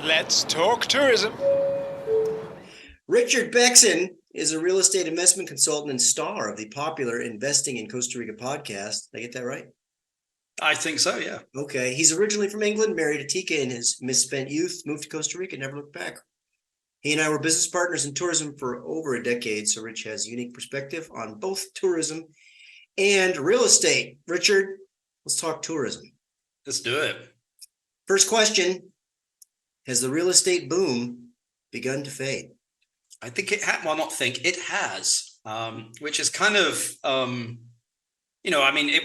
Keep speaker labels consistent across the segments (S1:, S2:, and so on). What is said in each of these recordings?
S1: Let's talk tourism.
S2: Richard Bexon is a real estate investment consultant and star of the popular Investing in Costa Rica podcast. Did I get that right?
S3: I think so, yeah.
S2: Okay. He's originally from England, married to Tika in his misspent youth, moved to Costa Rica, never looked back. He and I were business partners in tourism for over a decade, so Rich has a unique perspective on both tourism and real estate. Richard, let's talk tourism.
S3: Let's do it.
S2: First question: has the real estate boom begun to fade?
S3: I think it had, well, not think, it has, which is kind of, it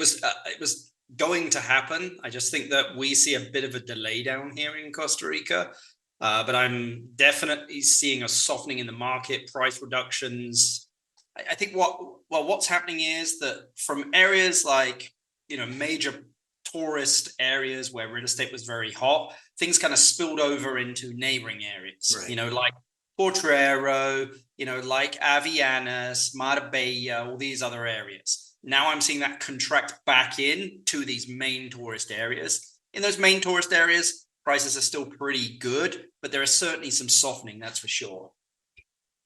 S3: was going to happen. I just think that we see a bit of a delay down here in Costa Rica, but I'm definitely seeing a softening in the market, price reductions. I think what's happening is that from areas like, major tourist areas where real estate was very hot, things kind of spilled over into neighboring areas,
S2: Right.
S3: like Potrero, like Avianas, Marbella, all these other areas. Now I'm seeing that contract back in to these main tourist areas. In those main tourist areas, prices are still pretty good, but there is certainly some softening, that's for sure.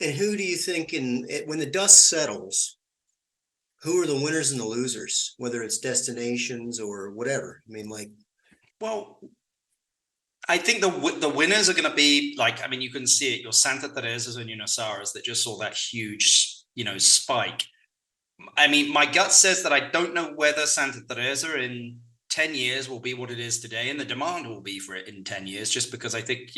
S2: And who do you think, when the dust settles, who are the winners and the losers, whether it's destinations or whatever? I mean,
S3: Well, I think the winners are going to be you can see it, your Santa Teresa's and your Nasaras that just saw that huge, spike. I mean, my gut says that I don't know whether Santa Teresa in 10 years will be what it is today, and the demand will be for it in 10 years, just because I think,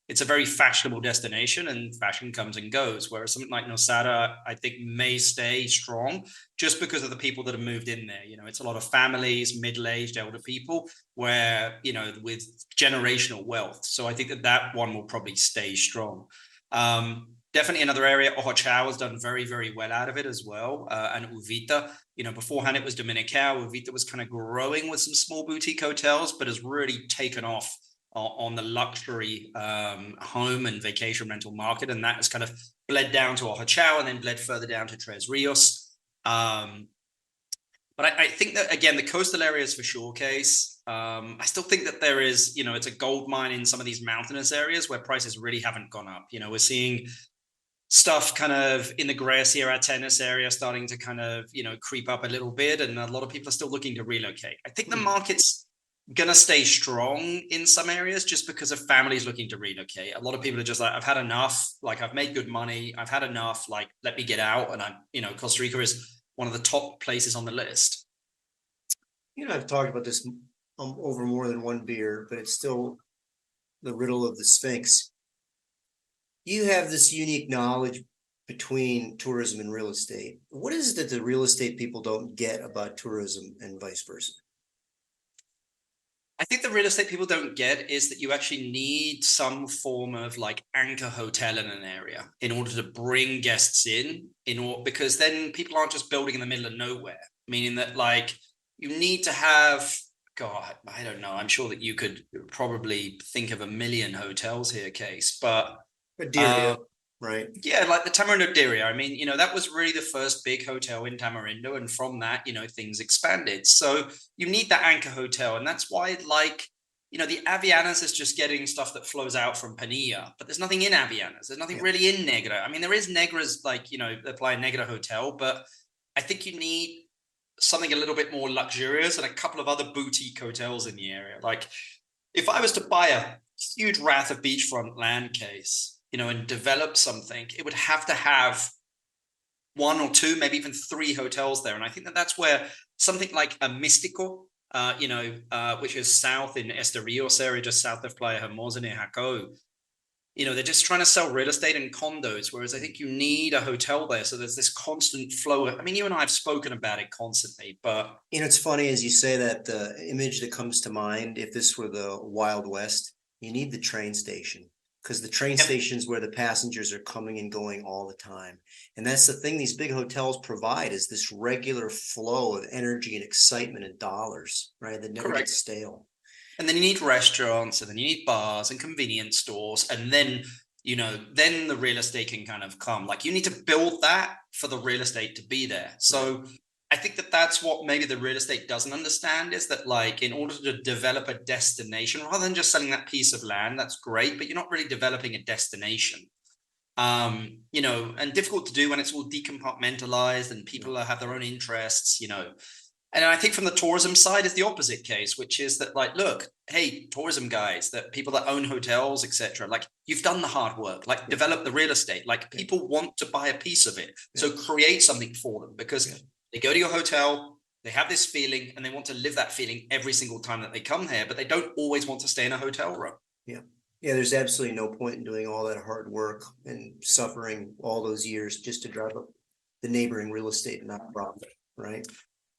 S3: it's a very fashionable destination and fashion comes and goes. Whereas something like Nosara, I think may stay strong just because of the people that have moved in there. It's a lot of families, middle-aged, elder people where, with generational wealth. So I think that one will probably stay strong. Definitely another area. Ojochao has done very, very well out of it as well. And Uvita, beforehand it was Dominical. Uvita was kind of growing with some small boutique hotels, but has really taken off on the luxury home and vacation rental market. And that has kind of bled down to Ojochao and then bled further down to Tres Rios. But I think that, again, the coastal areas for sure case. I still think that there is, it's a gold mine in some of these mountainous areas where prices really haven't gone up. We're seeing stuff kind of in the Gracia tennis area starting to kind of, creep up a little bit. And a lot of people are still looking to relocate. I think the market's going to stay strong in some areas just because of families looking to relocate. A lot of people are just like, I've had enough. Like, I've made good money. I've had enough. Like, let me get out. And Costa Rica is one of the top places on the list.
S2: I've talked about this over more than one beer, but it's still the riddle of the Sphinx. You have this unique knowledge between tourism and real estate. What is it that the real estate people don't get about tourism and vice versa?
S3: I think the real estate people don't get is that you actually need some form of like anchor hotel in an area in order to bring guests because then people aren't just building in the middle of nowhere, meaning that like you need to have, God, I don't know. I'm sure that you could probably think of a million hotels here, Case, but
S2: right?
S3: Yeah, like the Tamarindo Diria. I mean, that was really the first big hotel in Tamarindo. And from that, things expanded. So you need that anchor hotel. And that's why, the Avianas is just getting stuff that flows out from Pania, but there's nothing in Avianas. There's nothing really in Negra. I mean, there is Negra's, the Playa Negra Hotel, but I think you need something a little bit more luxurious and a couple of other boutique hotels in the area. Like, if I was to buy a huge wrath of beachfront land, Case, and develop something, it would have to have one or two, maybe even three hotels there. And I think that that's where something like a Místico, which is south in Esterios area, just south of Playa Hermosa near Jaco, they're just trying to sell real estate and condos, whereas I think you need a hotel there. So there's this constant flow. I mean, you and I have spoken about it constantly, but...
S2: It's funny as you say that, the image that comes to mind, if this were the Wild West, you need the train station. Because the train stations where the passengers are coming and going all the time. And that's the thing these big hotels provide, is this regular flow of energy and excitement and dollars, right? That never gets stale.
S3: And then you need restaurants, and then you need bars and convenience stores. And then, then the real estate can kind of come. Like, you need to build that for the real estate to be there. So I think that that's what maybe the real estate doesn't understand, is that like in order to develop a destination, rather than just selling that piece of land, that's great, but you're not really developing a destination. You know, and difficult to do when it's all decompartmentalized and people have their own interests, you know. And I think from the tourism side is the opposite case, which is that like, look, hey, tourism guys, that people that own hotels, etc., like you've done the hard work, like develop the real estate, like people want to buy a piece of it. So create something for them, because they go to your hotel, they have this feeling and they want to live that feeling every single time that they come here, but they don't always want to stay in a hotel room.
S2: Yeah. Yeah, there's absolutely no point in doing all that hard work and suffering all those years just to drive up the neighboring real estate and not profit, right?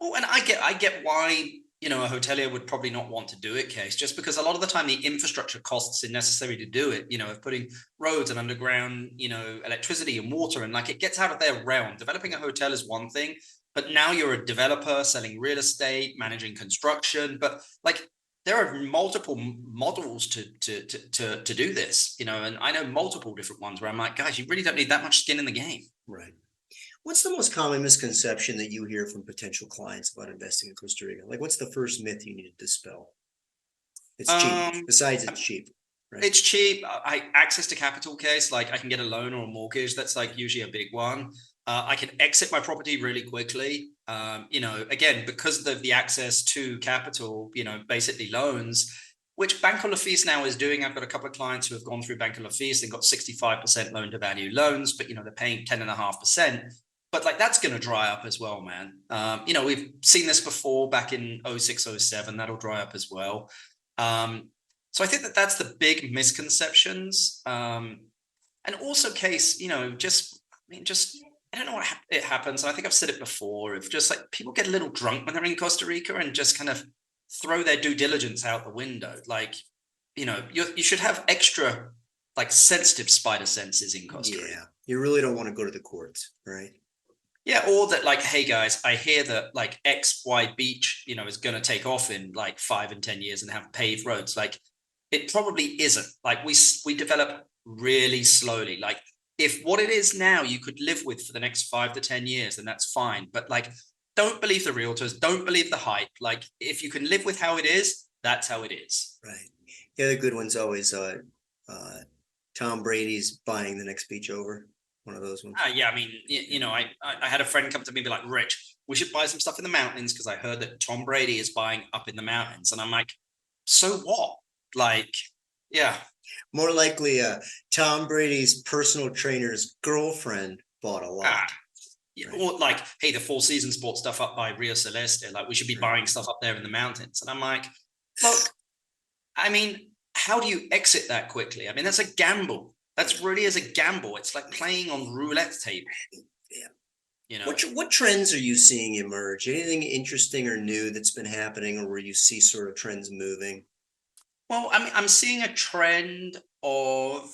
S3: Oh, and I get why, you know, a hotelier would probably not want to do it, Case, just because a lot of the time the infrastructure costs are necessary to do it, you know, of putting roads and underground, you know, electricity and water, and like it gets out of their realm. Developing a hotel is one thing, but now you're a developer selling real estate, managing construction, but like there are multiple models to do this, you know, and I know multiple different ones where I'm like, guys, you really don't need that much skin in the game.
S2: Right. What's the most common misconception that you hear from potential clients about investing in Costa Rica? Like, what's the first myth you need to dispel? It's cheap. Besides, it's cheap. Right?
S3: It's cheap. Access to capital, Case, like I can get a loan or a mortgage. That's like usually a big one. I can exit my property really quickly. You know, again, because of the access to capital, you know, basically loans, which Banco Lafise now is doing. I've got a couple of clients who have gone through Banco Lafise. They've got 65% loan to value loans, but, you know, they're paying 10.5%. But like that's going to dry up as well, man. You know, we've seen this before back in 06, 07. That'll dry up as well. So I think that that's the big misconceptions. And also, Case, you know, I don't know what it happens. And I think I've said it before. If just like people get a little drunk when they're in Costa Rica and just kind of throw their due diligence out the window. Like, you know, you should have extra like sensitive spider senses in Costa Rica.
S2: Yeah, you really don't want to go to the courts, right?
S3: Yeah, or that like, hey guys, I hear that like XY beach, you know, is going to take off in like 5 and 10 years and have paved roads. Like, it probably isn't. Like we develop really slowly. Like, if what it is now you could live with for the next 5 to 10 years, then that's fine. But like, don't believe the realtors, don't believe the hype. Like, if you can live with how it is, that's how it is.
S2: Right. The other good one's always Tom Brady's buying the next beach over. One of those ones.
S3: Yeah, I mean, you know, I had a friend come to me and be like, Rich, we should buy some stuff in the mountains because I heard that Tom Brady is buying up in the mountains. And I'm like, so what? Like, yeah.
S2: More likely, Tom Brady's personal trainer's girlfriend bought a lot.
S3: Yeah, right. Or like, hey, the Four Seasons bought stuff up by Rio Celeste. Like, we should be buying stuff up there in the mountains. And I'm like, look, I mean, how do you exit that quickly? I mean, that's a gamble. That's really is a gamble. It's like playing on roulette table.
S2: Yeah.
S3: You know,
S2: what trends are you seeing emerge? Anything interesting or new that's been happening, or where you see sort of trends moving?
S3: Well, I mean, I'm seeing a trend of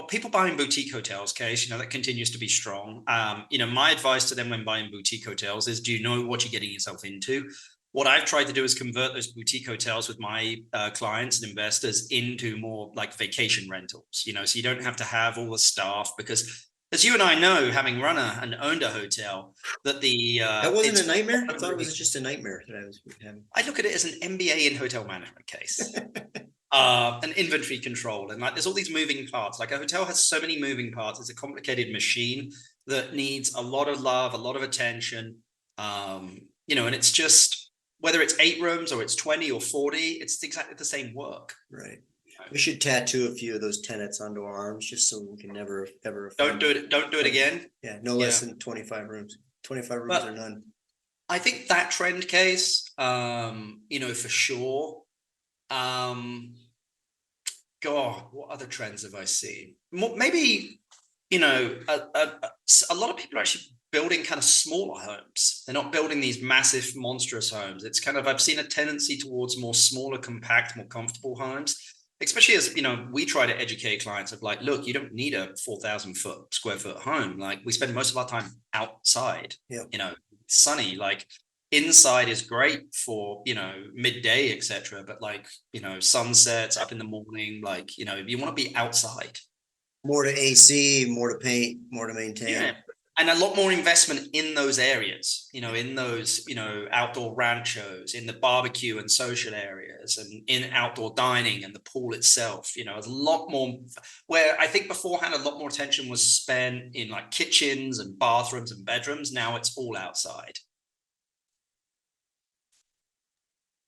S3: people buying boutique hotels, Case, you know, that continues to be strong. You know, my advice to them when buying boutique hotels is, do you know what you're getting yourself into? What I've tried to do is convert those boutique hotels with my clients and investors into more like vacation rentals, you know, so you don't have to have all the staff, because as you and I know, having run and owned a hotel, that that
S2: wasn't a nightmare. I thought it was just a nightmare that I was having.
S3: I look at it as an MBA in hotel management, Case. And inventory control, and like there's all these moving parts. Like a hotel has so many moving parts. It's a complicated machine that needs a lot of love, a lot of attention. You know, and it's just, whether it's 8 rooms or it's 20 or 40, it's exactly the same work.
S2: Right. We should tattoo a few of those tenets onto our arms, just so we can never ever.
S3: Don't do it again.
S2: Yeah, no less than 25 rooms. 25 rooms or none.
S3: I think that trend, Case, you know, for sure. God, what other trends have I seen? Maybe, you know, a lot of people are actually building kind of smaller homes. They're not building these massive, monstrous homes. It's kind of, I've seen a tendency towards more smaller, compact, more comfortable homes, especially as, you know, we try to educate clients of like, look, you don't need a 4,000 square foot home. Like, we spend most of our time outside, you know, sunny. Like, inside is great for, you know, midday, etc. But like, you know, sunsets up in the morning, like, you know, you want to be outside.
S2: More to AC, more to paint, more to maintain.
S3: Yeah. and a lot more investment in those areas, in those, outdoor ranchos, in the barbecue and social areas, and in outdoor dining and the pool itself. A lot more, where I think beforehand a lot more attention was spent in like kitchens and bathrooms and bedrooms. Now it's all outside.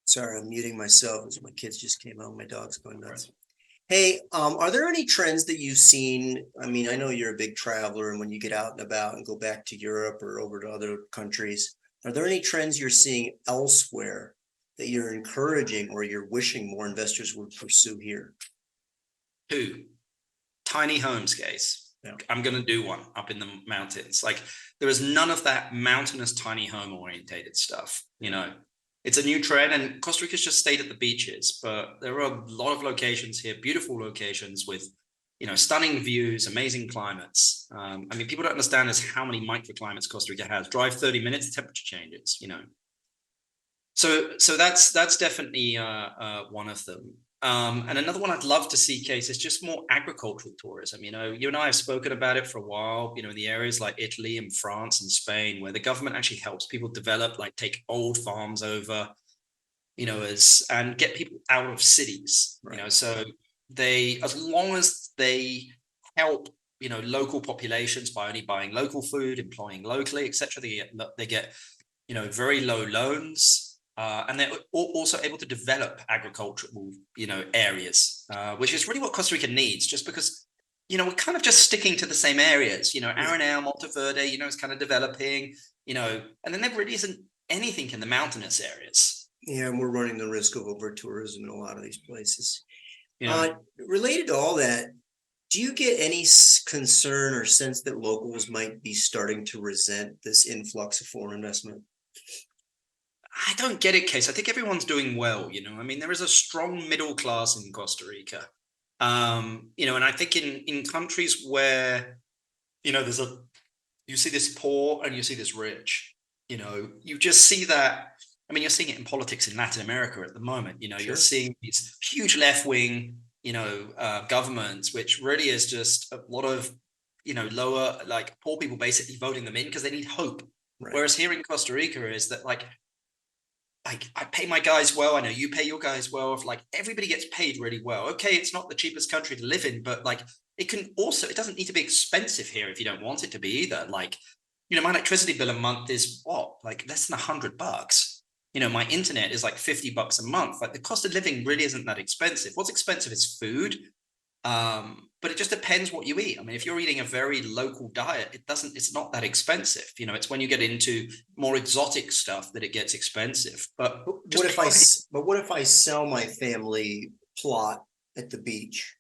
S2: Sorry, I'm muting myself as my kids just came home. My dog's going nuts. Hey, are there any trends that you've seen? I mean, I know you're a big traveler, and when you get out and about and go back to Europe or over to other countries, are there any trends you're seeing elsewhere that you're encouraging or you're wishing more investors would pursue here?
S3: Two, tiny homes, Case.
S2: Yeah.
S3: I'm going to do one up in the mountains. Like, there is none of that mountainous tiny home orientated stuff. It's a new trend, and Costa Rica's just stayed at the beaches, but there are a lot of locations here, beautiful locations with, stunning views, amazing climates. People don't understand is how many microclimates Costa Rica has. Drive 30 minutes, temperature changes, So that's definitely one of them. And another one I'd love to see, Case, is just more agricultural tourism. You and I have spoken about it for a while, in the areas like Italy and France and Spain, where the government actually helps people develop, like take old farms over, and get people out of cities,
S2: Right.
S3: So as long as they help, local populations by only buying local food, employing locally, etc., they get, very low loans. And they're also able to develop agricultural, areas, which is really what Costa Rica needs, just because, we're kind of just sticking to the same areas, Arenal, Monteverde, is kind of developing, and then there really isn't anything in the mountainous areas.
S2: Yeah, and we're running the risk of over tourism in a lot of these places.
S3: Yeah.
S2: Related to all that, do you get any concern or sense that locals might be starting to resent this influx of foreign investment?
S3: I don't get it, Case. I think everyone's doing well, there is a strong middle class in Costa Rica. And I think in countries where, you see this poor and you see this rich, you just see that. You're seeing it in politics in Latin America at the moment.
S2: Sure.
S3: You're seeing these huge left-wing, governments, which really is just a lot of, lower, like poor people basically voting them in because they need hope.
S2: Right.
S3: Whereas here in Costa Rica is that I pay my guys well. I know you pay your guys well. If everybody gets paid really well. Okay, it's not the cheapest country to live in, but it doesn't need to be expensive here if you don't want it to be either. My electricity bill a month is less than $100. My internet is $50 a month. The cost of living really isn't that expensive. What's expensive is food. But it just depends what you eat. If you're eating a very local diet, it's not that expensive. It's when you get into more exotic stuff that it gets expensive. But
S2: what if I sell my family plot at the beach?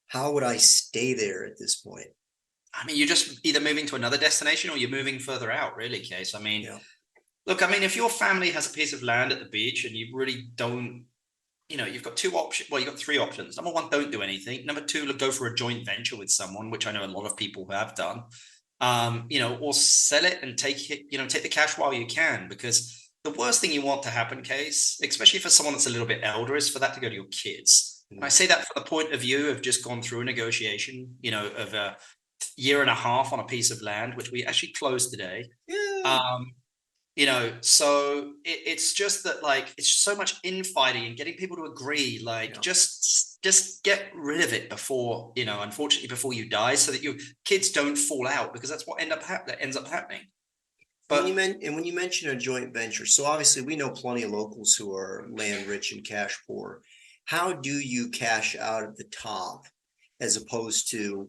S2: How would I stay there at this point?
S3: You're just either moving to another destination or you're moving further out, really, Case.
S2: Yeah.
S3: Look, if your family has a piece of land at the beach and you really don't, you've got two options. Well, you've got three options. Number one, don't do anything. Number two, go for a joint venture with someone, which I know a lot of people have done. Or sell it and take it, take the cash while you can, because the worst thing you want to happen, Case, especially for someone that's a little bit elder, is for that to go to your kids. And I say that from the point of view of just gone through a negotiation, of a year and a half on a piece of land, which we actually closed today.
S2: Yeah.
S3: So it's just that it's so much infighting and getting people to agree, just get rid of it before, unfortunately before you die, so that your kids don't fall out, because that's what ends up happening. But
S2: when you mention a joint venture, so obviously we know plenty of locals who are land rich and cash poor. How do you cash out at the top, as opposed to,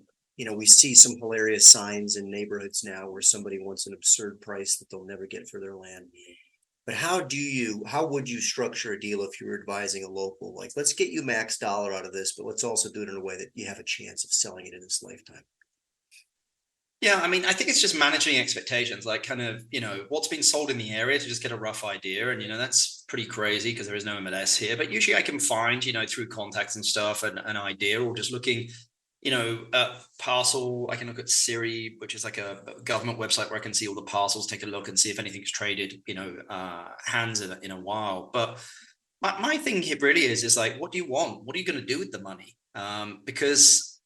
S2: we see some hilarious signs in neighborhoods now where somebody wants an absurd price that they'll never get for their land. But how would you structure a deal if you were advising a local? Let's get you max dollar out of this, but let's also do it in a way that you have a chance of selling it in this lifetime.
S3: Yeah, I think it's just managing expectations, what's been sold in the area, to just get a rough idea. And, that's pretty crazy because there is no MLS here. But usually I can find, through contacts and stuff, an idea, or just looking, parcel. I can look at Siri, which is a government website where I can see all the parcels, take a look and see if anything's traded, hands in a while. But my thing here really is what do you want? What are you going to do with the money? Because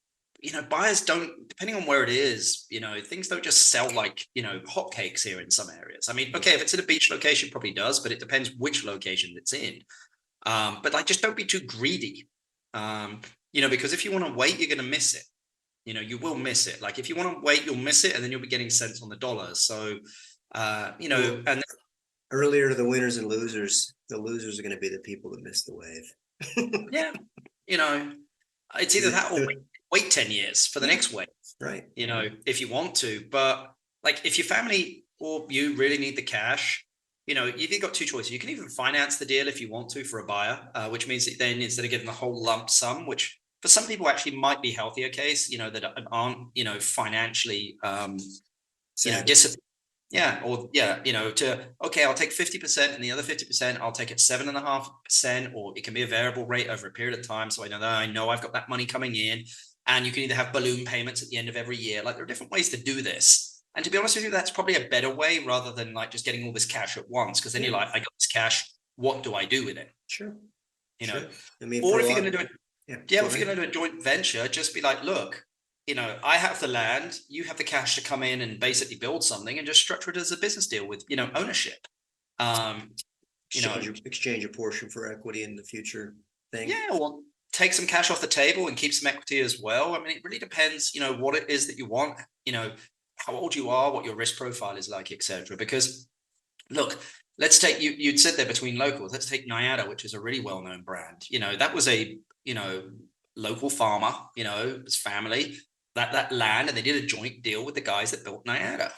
S3: buyers don't, depending on where it is, things don't just sell like, hotcakes here in some areas. I mean, okay, if it's in a beach location, probably does, but it depends which location it's in. But like, just don't be too greedy. Because if you want to wait, you're going to miss it. You will miss it. Like if you want to wait, you'll miss it, and then you'll be getting cents on the dollar. So, and
S2: earlier the winners and losers. The losers are going to be the people that miss the wave.
S3: yeah, it's either that or wait 10 years for the next wave.
S2: Right.
S3: If you want to. But like if your family or you really need the cash, you've got two choices. You can even finance the deal if you want to for a buyer, which means that then instead of getting the whole lump sum, which for some people actually might be healthier case, that aren't, financially, disciplined. Yeah. Or I'll take 50% and the other 50%, I'll take it 7.5%, or it can be a variable rate over a period of time. So I know I've got that money coming in, and you can either have balloon payments at the end of every year. Like there are different ways to do this. And to be honest with you, that's probably a better way rather than like just getting all this cash at once. Cause then you're like, I got this cash. What do I do with it?
S2: Sure.
S3: Sure.
S2: I mean,
S3: or if you're going to do it,
S2: if
S3: you're going to do a joint venture, just be like, look, I have the land, you have the cash to come in and basically build something, and just structure it as a business deal with, ownership.
S2: Exchange a portion for equity in the future thing.
S3: Yeah, or take some cash off the table and keep some equity as well. I mean, it really depends, what it is that you want, how old you are, what your risk profile is like, etc. Because look, let's take you'd said there between locals. Let's take Nyada, which is a really well-known brand. That was a local farmer, his family, that land, and they did a joint deal with the guys that built Nyada.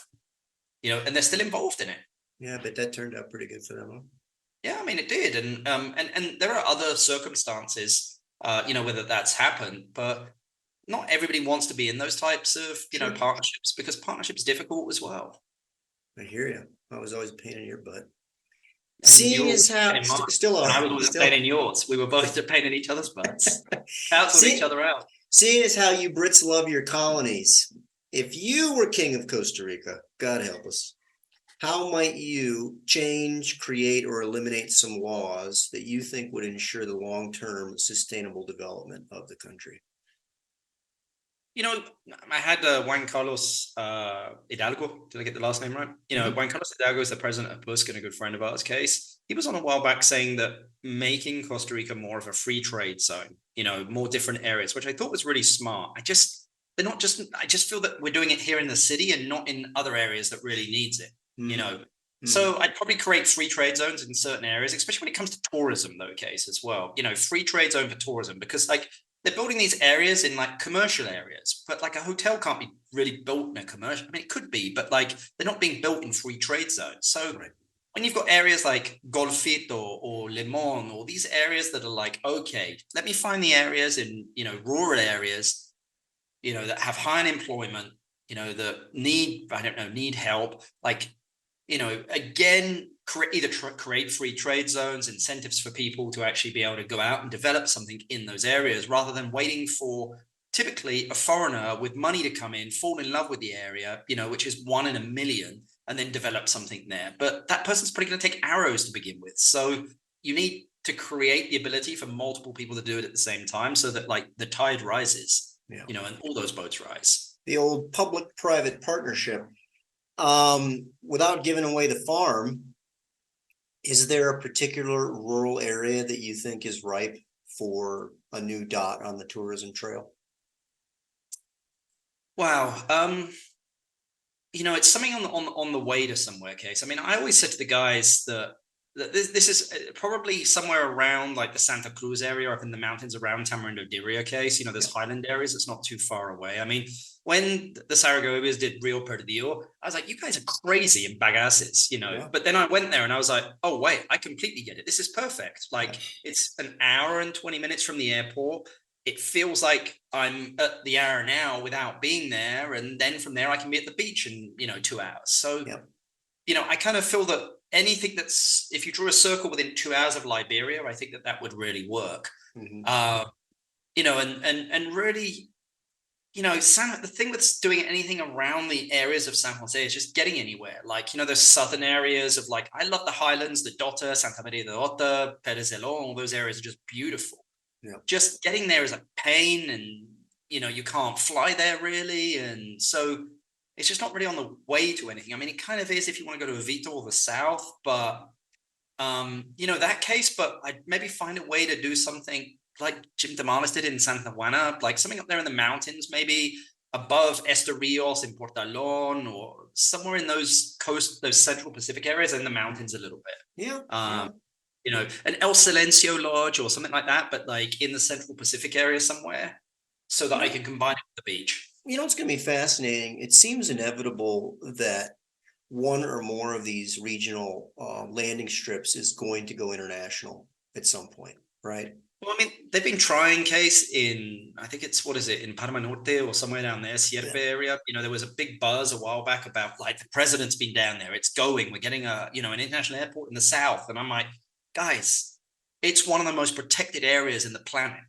S3: And they're still involved in it.
S2: Yeah, but that turned out pretty good for them. Huh?
S3: Yeah, I mean it did, and there are other circumstances, whether that's happened, but not everybody wants to be in those types of partnerships, because partnerships difficult as well.
S2: I hear you. I was always a pain in your butt.
S3: Seeing as how I was always a pain in yours. We were both a pain in each other's butts. Cancelled each other out.
S2: Seeing as how you Brits love your colonies, if you were king of Costa Rica, God help us, how might you change, create, or eliminate some laws that you think would ensure the long-term sustainable development of the country?
S3: I had Juan Carlos Hidalgo. Did I get the last name right? Juan Carlos Hidalgo is the president of PUSC and a good friend of ours, Case. He was on a while back saying that making Costa Rica more of a free trade zone, more different areas, which I thought was really smart. I just feel that we're doing it here in the city and not in other areas that really needs it, So I'd probably create free trade zones in certain areas, especially when it comes to tourism, though, Case, as well. Free trade zone for tourism, because like they're building these areas in like commercial areas, but like a hotel can't be really built in a commercial. I mean, it could be, but like they're not being built in free trade zones. So when you've got areas like Golfito or Limon, or these areas that are like, okay, let me find the areas in, rural areas, that have high unemployment, that need help. Like, again, create free trade zones, incentives for people to actually be able to go out and develop something in those areas, rather than waiting for typically a foreigner with money to come in, fall in love with the area, which is 1 in a million, and then develop something there. But that person's probably going to take arrows to begin with. So you need to create the ability for multiple people to do it at the same time, so that like the tide rises, and all those boats rise.
S2: The old public-private partnership. Without giving away the farm, is there a particular rural area that you think is ripe for a new dot on the tourism trail?
S3: Wow. It's something on the way to somewhere, Case. I mean, I always said to the guys that this is probably somewhere around like the Santa Cruz area, up in the mountains around Tamarindo Diria, Case. There's highland areas. It's not too far away. I mean, when the Saragobias did Rio Perdido, I was like, you guys are crazy and bagasses, But then I went there and I was like, oh, wait, I completely get it. This is perfect. Like, it's an hour and 20 minutes from the airport. It feels like I'm at the hour now without being there. And then from there, I can be at the beach in, 2 hours. So, I kind of feel that anything that's, if you draw a circle within 2 hours of Liberia, I think that would really work. And really, the thing with doing anything around the areas of San Jose is just getting anywhere. Like, those southern areas of like, I love the highlands, the Dota, Santa Maria de Dota, Pérez de León, all those areas are just beautiful. Just getting there is a pain, and you can't fly there really. And so it's just not really on the way to anything. I mean, it kind of is if you want to go to Avito or the South, but that case, but I'd maybe find a way to do something like Jim Tamales did in Santa Juana, like something up there in the mountains, maybe above Estorrillos in Portalón, or somewhere in those central Pacific areas, in the mountains a little bit.
S2: Yeah.
S3: An El Silencio Lodge or something like that, but like in the central Pacific area somewhere, so that I can combine it with the beach.
S2: It's going to be fascinating. It seems inevitable that one or more of these regional landing strips is going to go international at some point, right?
S3: Well, I mean, they've been trying case in, I think it's, what is it, in Panama Norte or somewhere down there, Sierpe area. There was a big buzz a while back about like the president's been down there. It's going. We're getting an international airport in the south. And I'm like, guys, it's one of the most protected areas in the planet.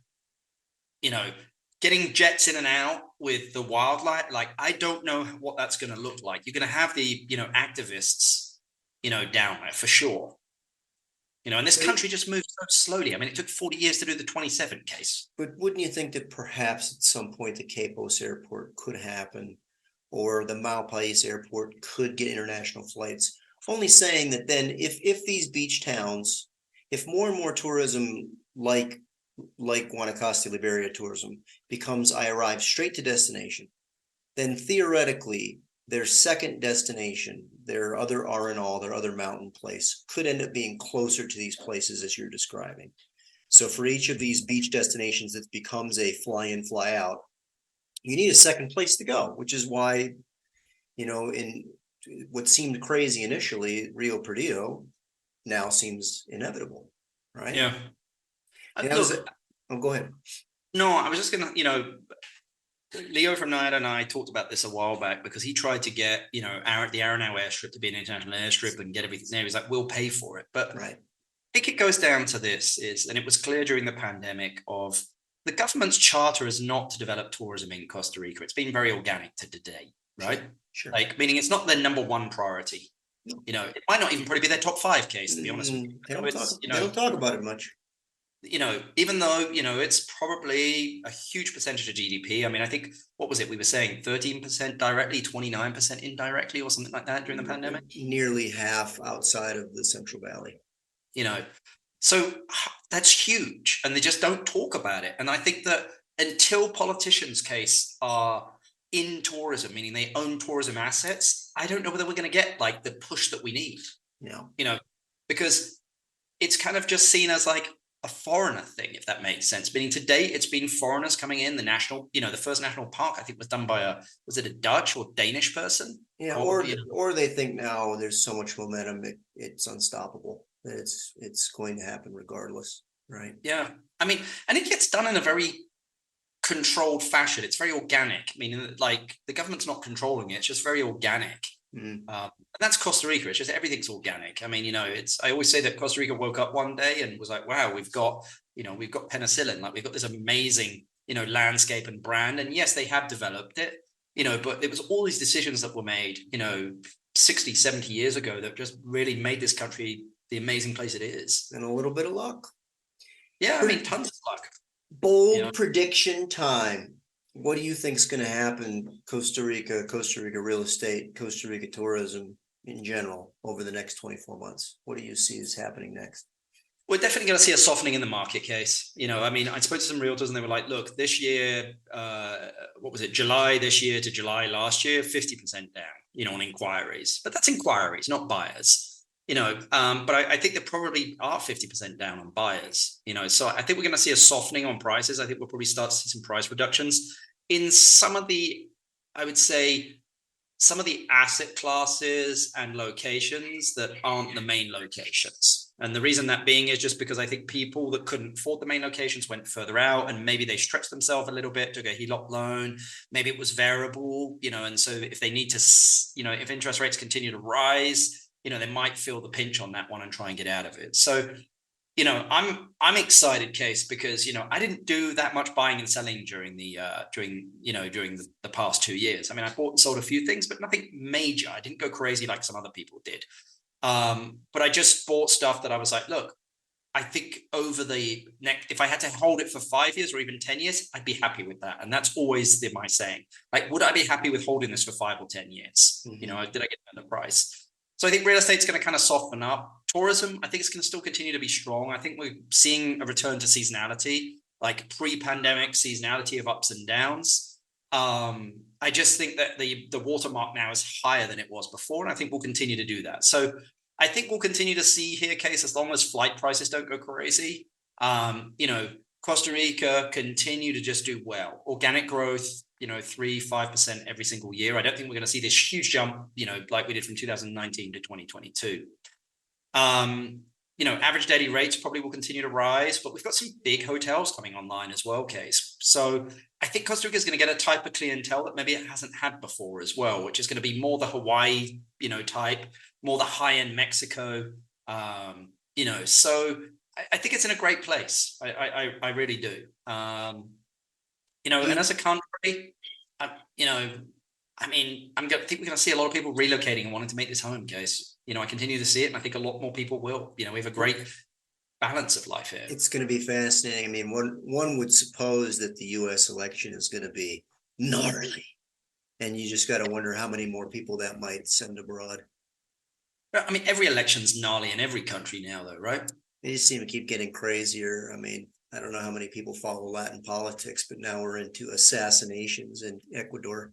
S3: Getting jets in and out with the wildlife, like I don't know what that's going to look like. You're going to have the activists, down there for sure. And this country just moves so slowly. I mean, it took 40 years to do the 27 case.
S2: But wouldn't you think that perhaps at some point the Quepos airport could happen, or the Malpais airport could get international flights? Only saying that then if these beach towns, if more and more tourism like Guanacaste Liberia tourism becomes, I arrive straight to destination, then theoretically their second destination, their other R&all, their other mountain place could end up being closer to these places as you're describing. So for each of these beach destinations, it becomes a fly in, fly out. You need a second place to go, which is why, in what seemed crazy initially, Rio Perdido now seems inevitable, right?
S3: Yeah.
S2: Go ahead.
S3: No, I was just going to, Leo from NIAD and I talked about this a while back because he tried to get, the Aranao airstrip to be an international airstrip and get everything there. He's like, we'll pay for it. But
S2: right.
S3: I think it goes down to this and it was clear during the pandemic of the government's charter is not to develop tourism in Costa Rica. It's been very organic to today, right?
S2: Sure.
S3: Like, meaning it's not their number one priority. No. It might not even probably be their top 5 case, to be honest with you.
S2: They don't talk about it much.
S3: Even though, it's probably a huge percentage of GDP. I mean, I think, what was it? We were saying 13% directly, 29% indirectly or something like that during the pandemic.
S2: Nearly half outside of the Central Valley.
S3: So that's huge. And they just don't talk about it. And I think that until politicians' case are in tourism, meaning they own tourism assets, I don't know whether we're going to get like the push that we need.
S2: No.
S3: Because it's kind of just seen as like a foreigner thing, if that makes sense. Meaning to date, it's been foreigners coming in. The national, the first national park, I think, was done by was it a Dutch or Danish person?
S2: Yeah, or they think now there's so much momentum, it's unstoppable. That it's going to happen regardless, right?
S3: Yeah, I mean, and it gets done in a very controlled fashion. It's very organic, meaning like the government's not controlling it. It's just very organic. And that's Costa Rica. It's just everything's organic. I mean, I always say that Costa Rica woke up one day and was like, wow, we've got penicillin, like we've got this amazing, landscape and brand. And yes, they have developed it, but it was all these decisions that were made, 60, 70 years ago that just really made this country the amazing place it is.
S2: And a little bit of luck.
S3: Yeah, I mean, tons of luck.
S2: Bold prediction time. What do you think is going to happen, Costa Rica real estate, Costa Rica tourism in general over the next 24 months? What do you see is happening next?
S3: We're definitely going to see a softening in the market case. I mean, I spoke to some realtors and they were like, look, this year, what was it? July this year to July last year, 50% down, on inquiries. But that's inquiries, not buyers. But I think there probably are 50% down on buyers, so I think we're going to see a softening on prices. I think we'll probably start to see some price reductions in some of the asset classes and locations that aren't the main locations. And the reason that being is just because I think people that couldn't afford the main locations went further out and maybe they stretched themselves a little bit, took a HELOC loan, maybe it was variable, and so if they need to, if interest rates continue to rise, they might feel the pinch on that one and try and get out of it. So, I'm excited, Case, because I didn't do that much buying and selling during the past 2 years. I mean, I bought and sold a few things, but nothing major. I didn't go crazy like some other people did. But I just bought stuff that I was like, look, I think over the next, if I had to hold it for 5 years or even 10 years, I'd be happy with that. And that's always my saying. Like, would I be happy with holding this for 5 or 10 years?
S2: Mhm.
S3: You know, did I get the price? So I think real estate's going to kind of soften up. Tourism, I think it's going to still continue to be strong. I think we're seeing a return to seasonality, like pre-pandemic seasonality of ups and downs. I just think that the watermark now is higher than it was before, and I think we'll continue to do that. So I think we'll continue to see here, Case, as long as flight prices don't go crazy. You know, Costa Rica continue to just do well. Organic growth, you know, 3-5% every single year. I don't think we're going to see this huge jump, you know, like we did from 2019 to 2022. You know, average daily rates probably will continue to rise, but we've got some big hotels coming online as well, Case. So I think Costa Rica is going to get a type of clientele that maybe it hasn't had before as well, which is going to be more the Hawaii, you know, type, more the high-end Mexico, you know. So I think it's in a great place. I really do. You know, and as a country, you know, I mean, I think we're going to see a lot of people relocating and wanting to make this home, Case. You know, I continue to see it, and I think a lot more people will. You know, we have a great balance of life here.
S2: It's going to be fascinating. I mean, one would suppose that the U.S. election is going to be gnarly, and you just got to wonder how many more people that might send abroad.
S3: I mean, every election's gnarly in every country now, though, right?
S2: They just seem to keep getting crazier. I mean, I don't know how many people follow Latin politics, but now we're into assassinations in Ecuador.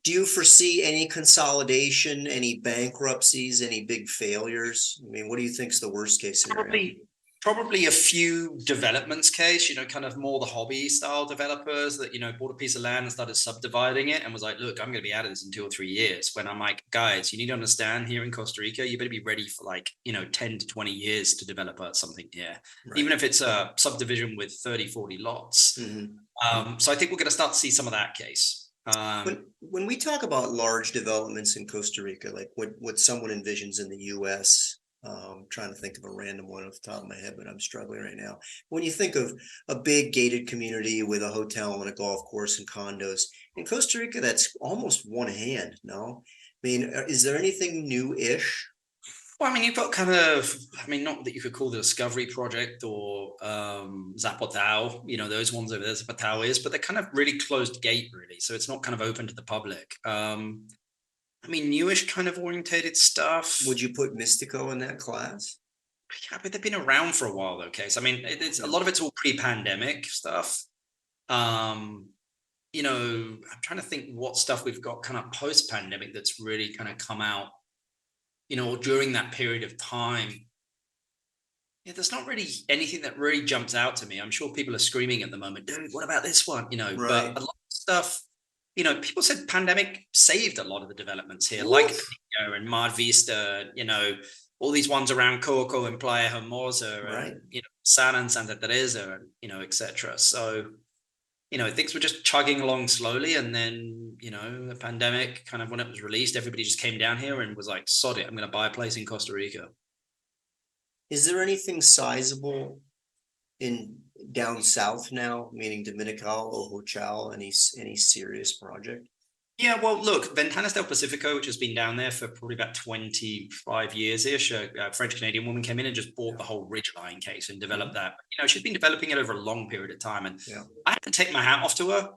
S2: Do you foresee any consolidation, any bankruptcies, any big failures? I mean, what do you think is the worst case scenario?
S3: Probably a few developments, Case, you know, kind of more the hobby style developers that, you know, bought a piece of land and started subdividing it and was like, look, I'm going to be out of this in 2 or 3 years. When I'm like, guys, you need to understand, here in Costa Rica, you better be ready for like, you know, 10 to 20 years to develop something here, right. Even if it's a subdivision with 30, 40 lots. Mm-hmm. So I think we're going to start to see some of that, Case.
S2: When we talk about large developments in Costa Rica, like what someone envisions in the U.S., trying to think of a random one off the top of my head, but I'm struggling right now. When you think of a big gated community with a hotel and a golf course and condos, in Costa Rica, that's almost one hand, no? I mean, is there anything new-ish?
S3: Well, I mean, you've got kind of, I mean, not that you could call the Discovery Project or Zapotao, you know, those ones over there, Zapotao is, but they're kind of really closed gate, really. So it's not kind of open to the public. I mean, newish kind of orientated stuff.
S2: Would you put Mystico in that class?
S3: Yeah, but they've been around for a while, though, Case. I mean, it's a lot of it's all pre-pandemic stuff. You know, I'm trying to think what stuff we've got kind of post-pandemic that's really kind of come out, you know, during that period of time. Yeah, there's not really anything that really jumps out to me. I'm sure people are screaming at the moment, dude, what about this one? You know, right. But a lot of stuff, you know, people said pandemic saved a lot of the developments here, like Pico and Mar Vista, you know, all these ones around Coco and Playa Hermosa, right. And, you know, Sana and Santa Teresa, and, you know, etc. So, you know, things were just chugging along slowly. And then, you know, the pandemic kind of, when it was released, everybody just came down here and was like, sod it, I'm going to buy a place in Costa Rica.
S2: Is there anything sizable in down south now, meaning Dominical or Hochal, any serious project?
S3: Yeah, well, look, Ventanas del Pacifico, which has been down there for probably about 25 years-ish, a French-Canadian woman came in and just bought the whole ridgeline, Case, and developed that. You know, she's been developing it over a long period of time. And I have to take my hat off to her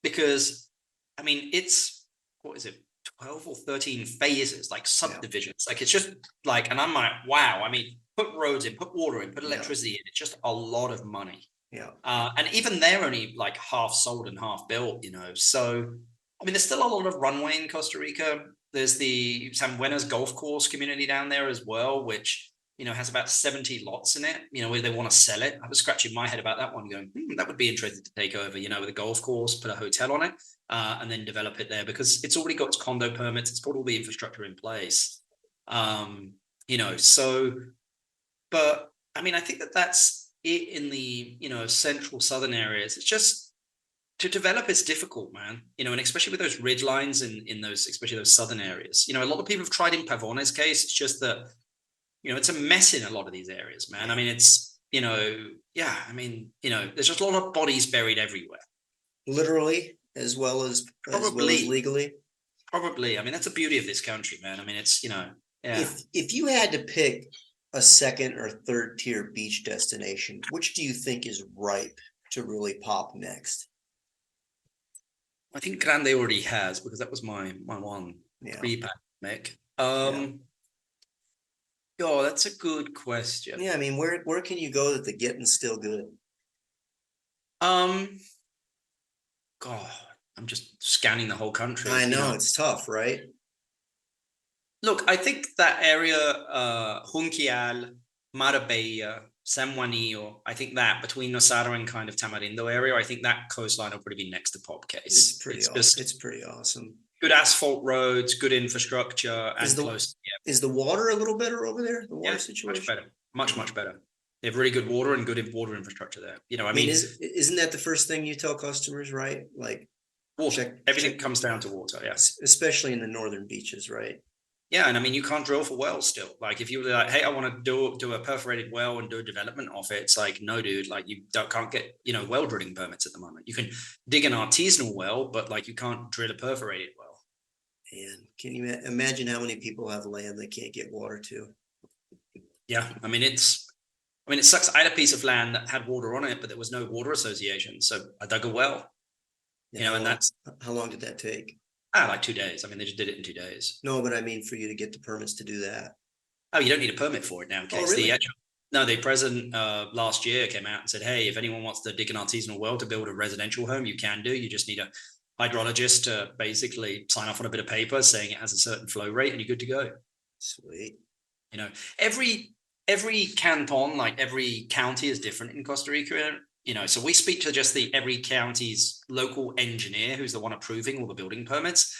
S3: because, I mean, it's, what is it, 12 or 13 phases, like subdivisions. Like, it's just like, and I'm like, wow, I mean, put roads in, put water in, put electricity in. It's just a lot of money. Yeah. And even they're only like half sold and half built, you know. So, I mean, there's still a lot of runway in Costa Rica. There's the San Buenas golf course community down there as well, which, you know, has about 70 lots in it, you know, where they want to sell it. I was scratching my head about that one going, that would be interesting to take over, you know, with a golf course, put a hotel on it, and then develop it there because it's already got its condo permits. It's got all the infrastructure in place. You know, so, but I mean, I think that's it in the, you know, central southern areas. It's just, to develop is difficult, man. You know, and especially with those ridge lines in those, especially those southern areas. You know, a lot of people have tried in Pavone's case. It's just that, you know, it's a mess in a lot of these areas, man. I mean, it's, you know, yeah, I mean, you know, there's just a lot of bodies buried everywhere.
S2: Literally, as well as legally?
S3: Probably. I mean, that's the beauty of this country, man. I mean, it's, you know, yeah.
S2: If you had to pick a second or third tier beach destination, which do you think is ripe to really pop next?
S3: I think Grande already has, because that was my one
S2: Yeah.
S3: pre-pandemic.
S2: Yeah.
S3: Oh, that's a good question.
S2: Yeah, I mean, where can you go that the getting's still good?
S3: Um, God, I'm just scanning the whole country.
S2: I know it's tough, right?
S3: Look, I think that area, Junquial, Marbella, San Juanillo, I think that between Nosara and kind of Tamarindo area, I think that coastline will probably be next to Popcase. It's just
S2: It's pretty awesome.
S3: good asphalt roads, good infrastructure,
S2: Is
S3: and
S2: the
S3: close.
S2: is the water a little better over there? The water
S3: Yeah, much
S2: situation?
S3: better, much better. They have really good water and good water infrastructure there. I
S2: I mean,
S3: mean,
S2: isn't that the first thing you tell customers, right? Like
S3: water. Everything
S2: check,
S3: comes down to water. Yeah.
S2: especially in the northern beaches, right?
S3: Yeah, and I mean, you can't drill for wells still. Like, if you were like, "Hey, I want to do a perforated well and do a development off it," it's like, no, dude. Like, can't get well drilling permits at the moment. You can dig an artisanal well, but like, you can't drill a perforated well.
S2: And can you imagine how many people have land they can't get water to?
S3: Yeah, I mean, it sucks. I had a piece of land that had water on it, but there was no water association, so I dug a well. And that's
S2: how long did that take?
S3: like 2 days. I mean, they just did it in 2 days.
S2: No, but I mean, for you to get the permits to do that.
S3: Oh, you don't need a permit for it now. In case
S2: really?
S3: the president last year came out and said, "Hey, if anyone wants to dig an artisanal well to build a residential home, you can do. You just need a hydrologist to basically sign off on a bit of paper saying it has a certain flow rate, and you're good to go."
S2: Sweet.
S3: Every canton, like every county, is different in Costa Rica. So we speak to just every county's local engineer, who's the one approving all the building permits,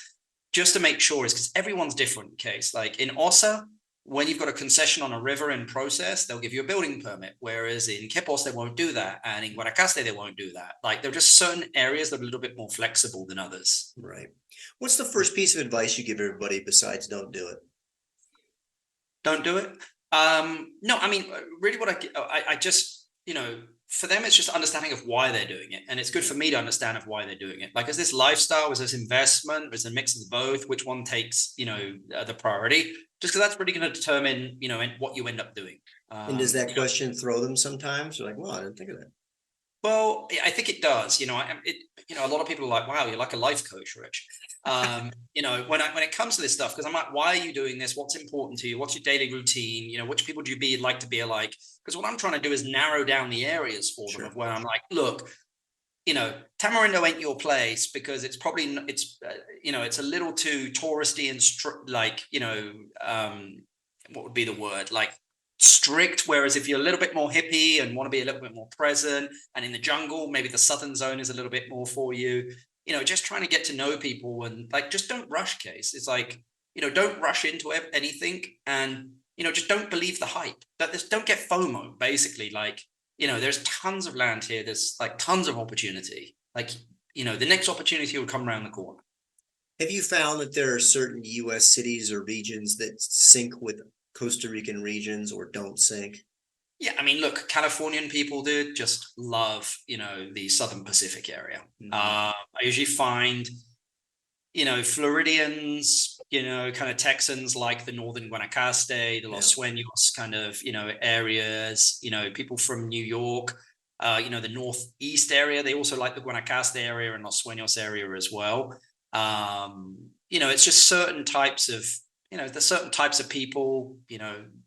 S3: just to make sure, is because everyone's different. Case like in Osa, when you've got a concession on a river in process, they'll give you a building permit. Whereas in Quepos, they won't do that. And in Guanacaste, they won't do that. Like, there are just certain areas that are a little bit more flexible than others.
S2: Right. What's the first piece of advice you give everybody besides don't do it?
S3: Don't do it. No, I mean, really what I just, for them, it's just understanding of why they're doing it. And it's good for me to understand of why they're doing it. Like, is this lifestyle? Is this investment? Is it a mix of both? Which one takes, the priority? Just because that's really going to determine, what you end up doing.
S2: And does that question throw them sometimes? You're like, well, I didn't think of that.
S3: Well, I think it does. A lot of people are like, "Wow, you're like a life coach, Rich." When it comes to this stuff, because I'm like, "Why are you doing this? What's important to you? What's your daily routine? Which people do you like to be like?" Because what I'm trying to do is narrow down the areas for them of where I'm like, "Look, Tamarindo ain't your place because it's probably it's a little too touristy and what would be the word, like strict. Whereas if you're a little bit more hippie and want to be a little bit more present and in the jungle, maybe the southern zone is a little bit more for you. Just trying to get to know people and like, just don't rush. Case it's like, don't rush into anything, and just don't believe the hype. Don't get FOMO. Basically, like, there's tons of land here. There's like tons of opportunity. Like, the next opportunity will come around the corner.
S2: Have you found that there are certain U.S. cities or regions that sync with Costa Rican regions or don't sync?
S3: Yeah, I mean, look, Californian people do just love, the Southern Pacific area.
S2: Mhm.
S3: I usually find, Floridians, kind of Texans like the Northern Guanacaste, the Los Sueños kind of, areas, people from New York, the Northeast area. They also like the Guanacaste area and Los Sueños area as well. It's just certain types of, there's certain types of people,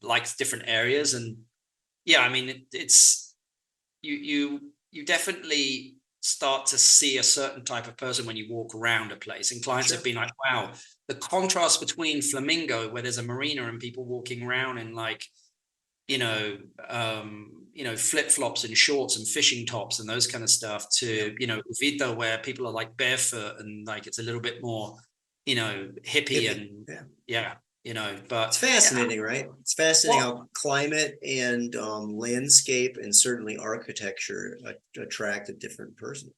S3: like different areas. And yeah, I mean, it's you definitely start to see a certain type of person when you walk around a place. And clients have been like, wow, the contrast between Flamingo, where there's a marina and people walking around in like, flip-flops and shorts and fishing tops and those kind of stuff, to, Uvita, where people are like barefoot and like it's a little bit more, hippie. And but
S2: it's fascinating, right? It's fascinating how climate and landscape and certainly architecture attract a different person.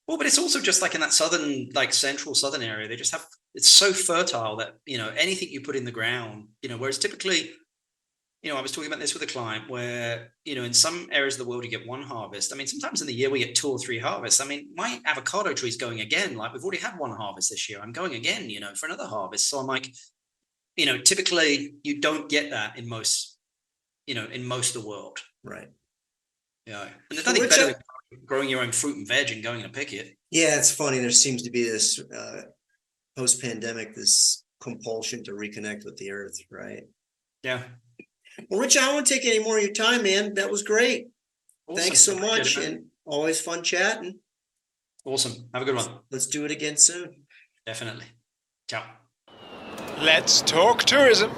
S3: Well, but it's also just like in that southern, like central southern area, they just have, it's so fertile that, anything you put in the ground, whereas typically, I was talking about this with a client where, in some areas of the world, you get one harvest. I mean, sometimes in the year we get 2 or 3 harvests. I mean, my avocado tree is going again. Like, we've already had one harvest this year. I'm going again, for another harvest. So I'm like, typically you don't get that in most in most of the world.
S2: Right.
S3: Yeah. And there's
S2: So
S3: nothing
S2: Rich,
S3: better than growing your own fruit and veg and going to pick it.
S2: yeah, it's funny. There seems to be this post-pandemic, this compulsion to reconnect with the earth, right?
S3: Yeah.
S2: Well, Rich, I don't want to take any more of your time, man. That was great.
S3: Awesome.
S2: Thanks so
S3: Appreciate
S2: much,
S3: it, man.
S2: and always fun chatting.
S3: Awesome. Have a good one.
S2: Let's do it again soon.
S3: Definitely. Ciao.
S1: Let's talk tourism.